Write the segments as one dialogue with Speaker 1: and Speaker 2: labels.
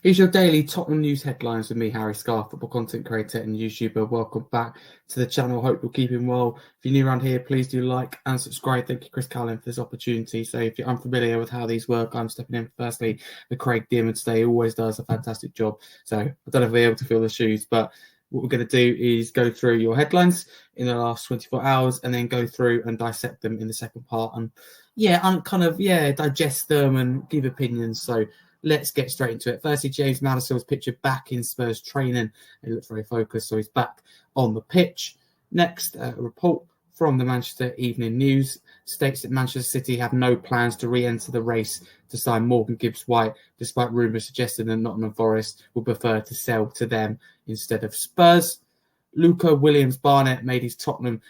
Speaker 1: Here's your daily Tottenham news headlines with me, Harry Scarfe, football content creator and YouTuber. Welcome back to the channel. Hope you're keeping well. If you're new around here, please do like and subscribe. Thank you, Chris Callan, for this opportunity. So if you're unfamiliar with how these work, I'm stepping in firstly with Craig Dimon today. He always does a fantastic job. So I don't know if we're able to fill the shoes, but what we're going to do is go through your headlines in the last 24 hours and then go through and dissect them in the second part and digest them and give opinions. So let's get straight into it. Firstly, James Maddison was pictured back in Spurs training. He looked very focused, so he's back on the pitch. Next, a report from the Manchester Evening News states that Manchester City have no plans to re-enter the race to sign Morgan Gibbs-White, despite rumours suggesting that Nottingham Forest would prefer to sell to them instead of Spurs. Luca Williams-Barnett made his Tottenham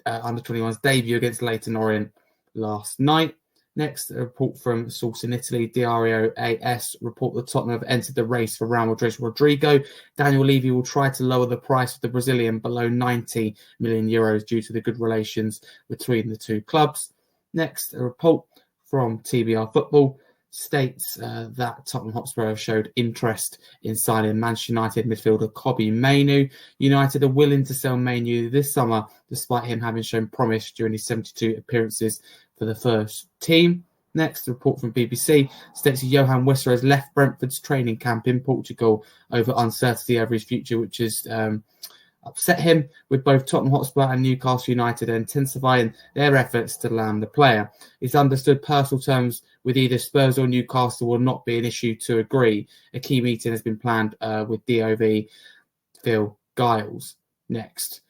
Speaker 1: under-21s debut against Leyton Orient last night. Next, a report from a source in Italy, Diario AS, report that Tottenham have entered the race for Real Madrid's Rodrygo. Daniel Levy will try to lower the price of the Brazilian below 90 million euros due to the good relations between the two clubs. Next, a report from TBR Football states that Tottenham Hotspur have showed interest in signing Manchester United midfielder Kobbie Mainoo. United are willing to sell Mainoo this summer, despite him having shown promise during his 72 appearances for the first team. Next, a report from BBC states that Yoane Wissa has left Brentford's training camp in Portugal over uncertainty over his future, which has upset him, with both Tottenham Hotspur and Newcastle United intensifying their efforts to land the player. It's understood personal terms with either Spurs or Newcastle will not be an issue to agree. A key meeting has been planned with DOV Phil Giles. Next,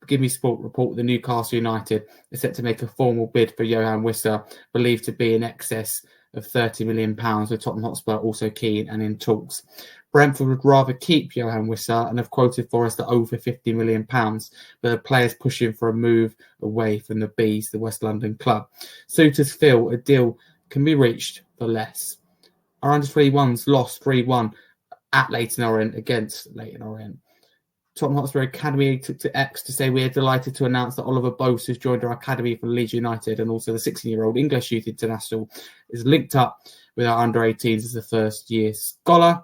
Speaker 1: Give Me Sport report the Newcastle United is set to make a formal bid for Yoane Wissa, believed to be in excess of £30 million, with Tottenham Hotspur also keen and in talks. Brentford would rather keep Yoane Wissa and have quoted Forest at over £50 million, but the players pushing for a move away from the Bees, the West London club. Suitors feel a deal can be reached for less. Our under-21s lost 3-1 at Leyton Orient against Leyton Orient. Tottenham Hotspur Academy took to X to say we are delighted to announce that Oliver Boast has joined our academy from Leeds United, and also the 16-year-old English youth international is linked up with our under-18s as a first-year scholar.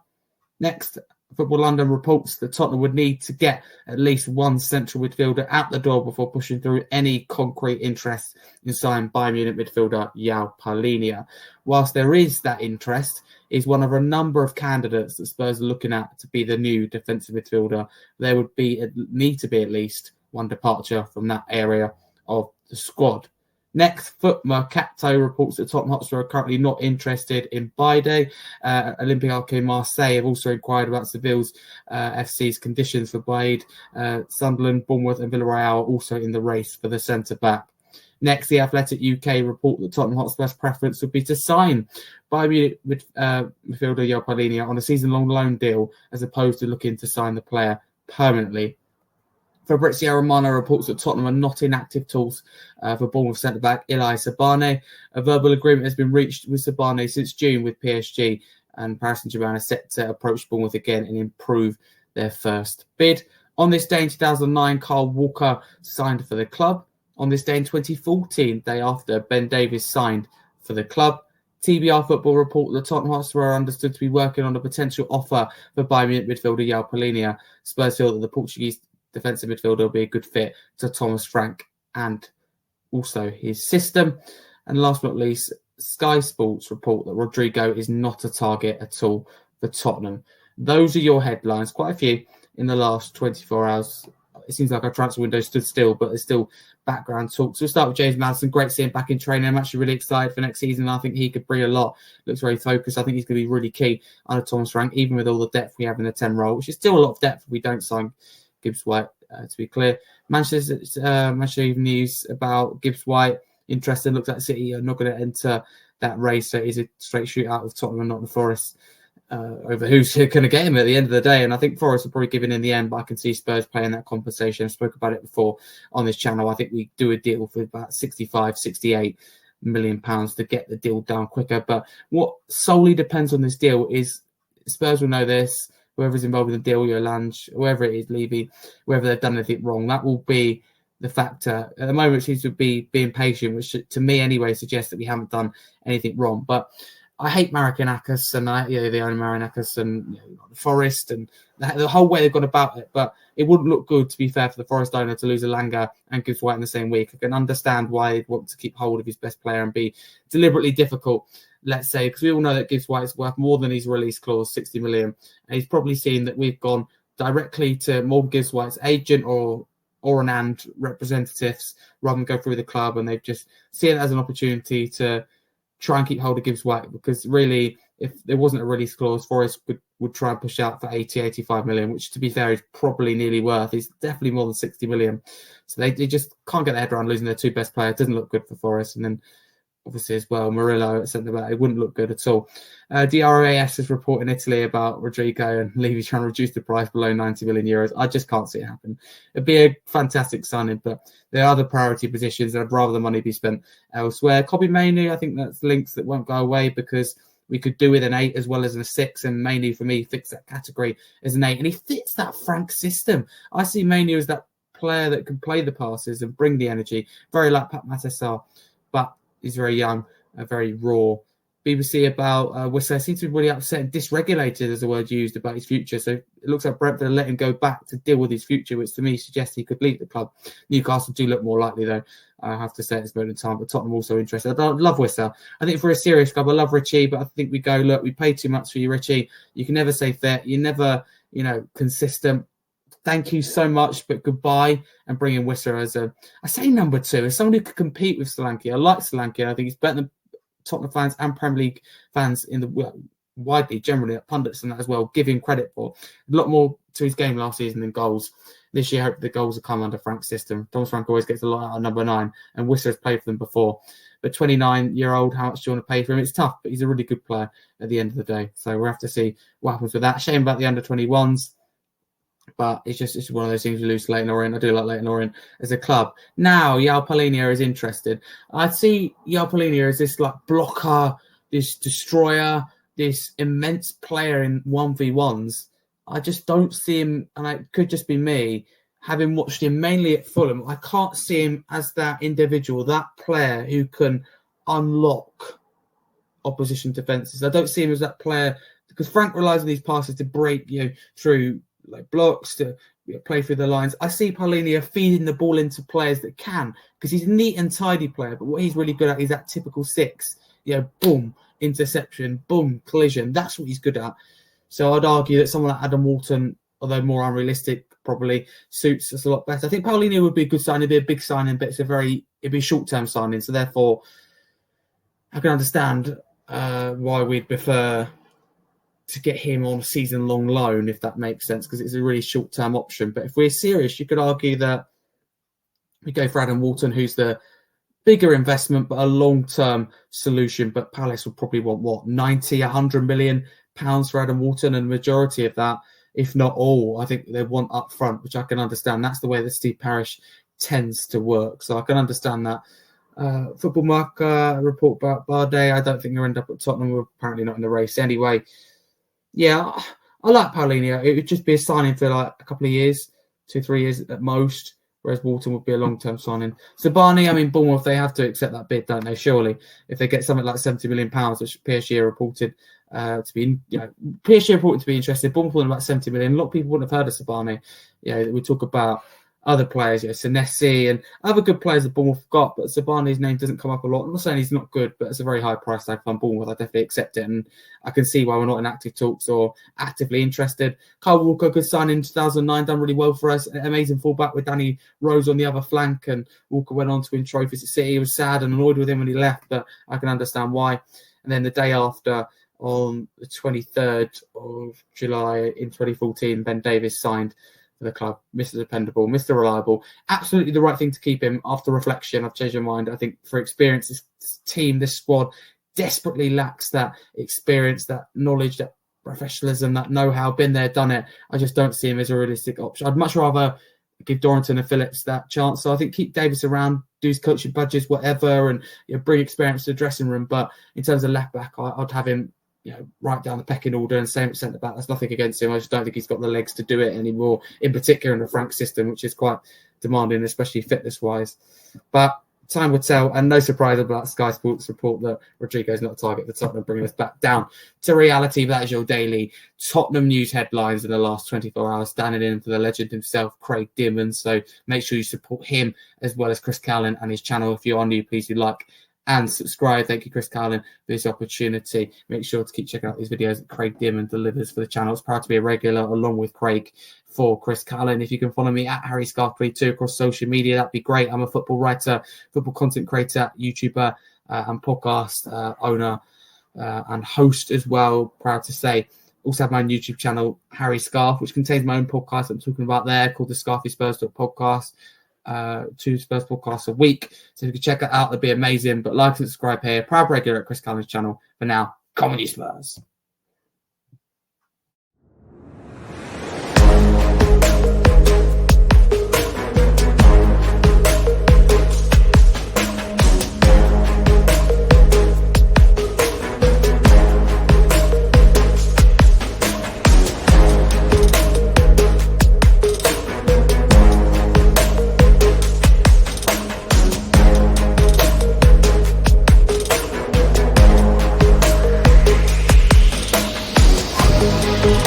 Speaker 1: Next, Football London reports that Tottenham would need to get at least one central midfielder out the door before pushing through any concrete interest in signing Bayern Munich midfielder João Palhinha. Whilst there is that interest, is one of a number of candidates that Spurs are looking at to be the new defensive midfielder. There would need to be at least one departure from that area of the squad. Next, Foot Mercato reports that Tottenham Hotspur are currently not interested in Baide. Olympique Marseille have also inquired about Seville's FC's conditions for Baide. Sunderland, Bournemouth and Villarreal are also in the race for the centre-back. Next, the Athletic UK report that Tottenham Hotspur's preference would be to sign midfielder João Palhinha on a season-long loan deal, as opposed to looking to sign the player permanently. Fabrizio Romano reports that Tottenham are not in active talks for Bournemouth centre-back Illia Zabarnyi. A verbal agreement has been reached with Zabarnyi since June with PSG, and Paris Saint-Germain are set to approach Bournemouth again and improve their first bid. On this day in 2009, Carl Walker signed for the club. On this day in 2014, day after, Ben Davies signed for the club. TBR Football report that Tottenham Hotspur are understood to be working on a potential offer for Bayern Munich midfielder João Palhinha. Spurs feel that the Portuguese defensive midfielder will be a good fit to Thomas Frank and also his system. And last but not least, Sky Sports report that Rodrygo is not a target at all for Tottenham. Those are your headlines, quite a few in the last 24 hours. It seems like our transfer window stood still, but there's still background talk. So we'll start with James Maddison. Great to see him back in training. I'm actually really excited for next season. I think he could bring a lot. Looks very focused. I think he's going to be really key under Thomas Frank, even with all the depth we have in the 10 role, which is still a lot of depth if we don't sign Gibbs-White, to be clear. Manchester Evening News about Gibbs-White. Interesting. Looks like City are not going to enter that race. So it is a straight shootout of Tottenham and Nottingham Forest over who's going to get him at the end of the day. And I think Forest will probably give in the end, but I can see Spurs playing that compensation. I spoke about it before on this channel. I think we do a deal for about 65, 68 million to get the deal done quicker. But what solely depends on this deal is Spurs will know this. Whoever's involved in the deal, Lange, whoever it is, Levy, whether they've done anything wrong, that will be the factor. At the moment, it seems to be being patient, which to me anyway suggests that we haven't done anything wrong. But I hate Marinakis and the owner Marinakis and Forest and the whole way they've gone about it. But it wouldn't look good, to be fair, for the Forest owner to lose Elanga and Gibbs-White in the same week. I can understand why he'd want to keep hold of his best player and be deliberately difficult, let's say, because we all know that Gibbs-White is worth more than his release clause, 60 million. And he's probably seen that we've gone directly to Morgan Gibbs-White's agent or Anand representatives rather than go through the club, and they've just seen it as an opportunity to try and keep hold of Gibbs-White, because really, if there wasn't a release clause, Forest would try and push out for 85 million, which, to be fair, is probably nearly worth. He's definitely more than 60 million. So they just can't get their head around losing their two best players. It doesn't look good for Forest. And then, obviously, as well, Murillo at centre-back, it wouldn't look good at all. DRAS is reporting Italy about Rodrygo and Levy trying to reduce the price below 90 million euros. I just can't see it happen. It'd be a fantastic signing, but there are other priority positions, and I'd rather the money be spent elsewhere. Kobbie Mainoo, I think that's links that won't go away, because we could do with an 8 as well as a 6, and Mainoo, for me, fits that category as an 8, and he fits that Frank system. I see Mainoo as that player that can play the passes and bring the energy, very like Pat Matasar, but he's very young, very raw. BBC about Wissa seems to be really upset and dysregulated, as the word used, about his future. So it looks like Brentford are letting him go back to deal with his future, which to me suggests he could leave the club. Newcastle do look more likely, though, I have to say at this moment in time. But Tottenham also interested. I love Wissa. I think for a serious club, I love Richie, but I think we go, look, we paid too much for you, Richie. You can never say fit. You're never, consistent. Thank you so much, but goodbye, and bring in Wissa as I say number 2, as someone who could compete with Solanke. I like Solanke. I think he's better than Tottenham fans and Premier League fans in the widely, generally, pundits and that as well, give him credit for. A lot more to his game last season than goals. This year, I hope the goals will come under Frank's system. Thomas Frank always gets a lot out of number 9, and Wissa has played for them before. But 29-year-old, how much do you want to pay for him? It's tough, but he's a really good player at the end of the day. So we'll have to see what happens with that. Shame about the under-21s. But it's one of those things you lose to Leyton Orient. I do like Leyton Orient as a club. Now, João Palhinha is interested. I see João Palhinha as this blocker, this destroyer, this immense player in 1v1s. I just don't see him, and it could just be me, having watched him mainly at Fulham. I can't see him as that individual, that player who can unlock opposition defences. I don't see him as that player, because Frank relies on these passes to break through blocks, to play through the lines. I see Palhinha feeding the ball into players that can, because he's a neat and tidy player, but what he's really good at is that typical 6, boom, interception, boom, collision. That's what he's good at. So I'd argue that someone like Adam Walton, although more unrealistic, probably suits us a lot better. I think Palhinha would be a good signing, it'd be a big signing, but it'd be a short-term signing, so therefore I can understand why we'd prefer to get him on a season-long loan, if that makes sense, because it's a really short-term option. But if we're serious, you could argue that we go for Adam Walton, who's the bigger investment, but a long-term solution. But Palace will probably want, 90, 100 million pounds for Adam Walton, and the majority of that, if not all, I think they want up front, which I can understand. That's the way that Steve Parish tends to work. So I can understand that. Football Marker report about Bardet. I don't think they'll end up at Tottenham. We're apparently not in the race anyway. Yeah, I like Palhinha. It would just be a signing for a couple of years, 2-3 years at most, whereas Walton would be a long-term signing. Zabarnyi, Bournemouth, they have to accept that bid, don't they, surely? If they get something like £70 million, which PSG reported to be, PSG reported to be interested, Bournemouth wanted about 70 million. A lot of people wouldn't have heard of Zabarnyi. We talk about other players, Senesi and other good players that Bournemouth have got, but Zabarnyi's name doesn't come up a lot. I'm not saying he's not good, but it's a very high price tag for Bournemouth. I definitely accept it, and I can see why we're not in active talks or actively interested. Kyle Walker, good signing in 2009, done really well for us. An amazing fullback with Danny Rose on the other flank, and Walker went on to win trophies at City. He was sad and annoyed with him when he left, but I can understand why. And then the day after, on the 23rd of July in 2014, Ben Davies signed the club. Mr. Dependable, Mr. Reliable. Absolutely the right thing to keep him. After reflection, I've changed my mind. I think for experience, this team, this squad desperately lacks that experience, that knowledge, that professionalism, that know-how. Been there, done it. I just don't see him as a realistic option. I'd much rather give Dorrington and Phillips that chance. So I think keep Davis around, do his coaching badges, whatever, and bring experience to the dressing room. But in terms of left back, I'd have him right down the pecking order, and same at centre back. There's nothing against him. I just don't think he's got the legs to do it anymore, in particular in the Frank system, which is quite demanding, especially fitness wise. But time will tell, and no surprise about Sky Sports report that Rodrygo is not a target for Tottenham, bringing us back down to reality. That is your daily Tottenham news headlines in the last 24 hours, standing in for the legend himself, Craig Dimon. So make sure you support him as well as Chris Cowlin and his channel. If you are new, please do like and subscribe. Thank you, Chris Cowlin, for this opportunity. Make sure to keep checking out these videos that Craig Dimon delivers for the channel. It's proud to be a regular along with Craig for Chris Cowlin. If you can follow me at Harry Scarfe too across social media, that'd be great. I'm a football writer, football content creator, YouTuber, and podcast owner and host as well. Proud to say. Also have my YouTube channel, Harry Scarfe, which contains my own podcast I'm talking about there, called the Scarfe Spurs Podcast. 2 Spurs podcasts a week. So if you can check that out, that'd be amazing. But like and subscribe here. Proud regular at Chris Cowlin's channel. For now, Comedy Spurs.
Speaker 2: We'll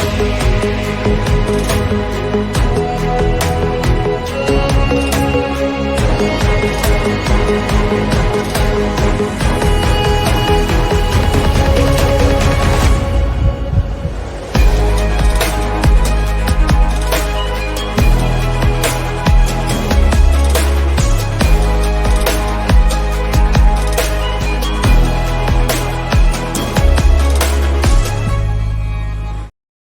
Speaker 2: be right back.